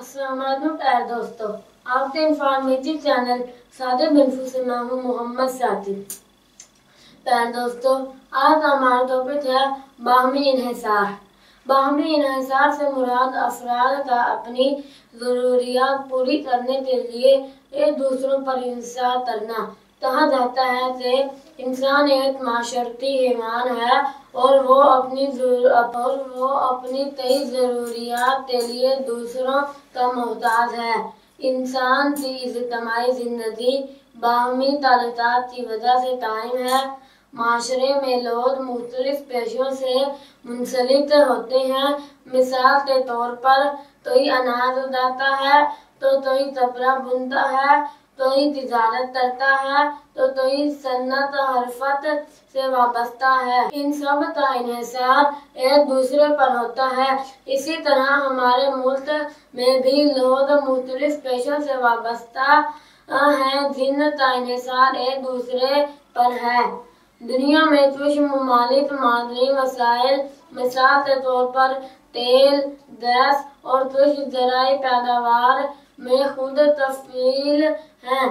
अस्सलाम वालेकुम प्यारे दोस्तों, आपके इंफॉर्मेटिव चैनल सादे बिनफू से मैं हूँ मोहम्मद साथी। प्यारे दोस्तों, आज हमारा टॉपिक है बाहमी इन्हिसार। बाहमी इन्हिसार से मुराद अफराद का अपनी ज़रूरियात पूरी करने के लिए एक दूसरों पर इंहिसार करना। कहा जाता है कि इंसान एक माशरती हैवान है और वो अपनी कई ज़रूरियात के लिए दूसरों का मोहताज है। इंसान की इज्तिमाई ज़िंदगी बाहमी ताल्लुकात की वजह से कायम है। माशरे में लोग मुख्तलिफ पेशों से मुंसलिक होते हैं। मिसाल के तौर पर कोई अनाज उगाता है तो कोई कपड़ा बुनता है, कोई तिजारत करता है तो कोई सन्नत हरफत से वाबस्ता है। इन सब का इन्हिसार एक दूसरे पर होता है। इसी तरह हमारे मुल्क में भी लोग मुख्तलिफ पेशों से वाबस्ता हैं जिनका इन्हिसार एक दूसरे पर है। दुनिया में कुछ ममालिक मादनी वसाइल मिसाल के तौर पर तेल, गैस और कुछ ज़राई पैदावार में खुद तफसील हैं।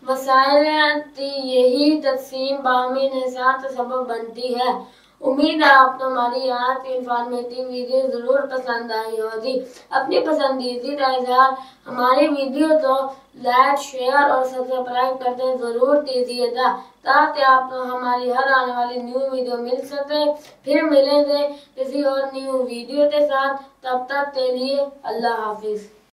वसाइल की यही तकसीम बाहमी इन्हिसार का सबब बनती है। उम्मीद है आपको हमारी आज की इंफॉर्मेटिव वीडियो ज़रूर पसंद आई होगी। अपनी पसंदीदा का इज़हार हमारी वीडियो को लाइक, शेयर और सब्सक्राइब करके ज़रूर कीजिएगा ताकि आपको हमारी हर आने वाली न्यू वीडियो मिल सके। फिर मिलेंगे किसी और न्यू वीडियो के साथ, तब तक के लिए अल्लाह हाफिज़।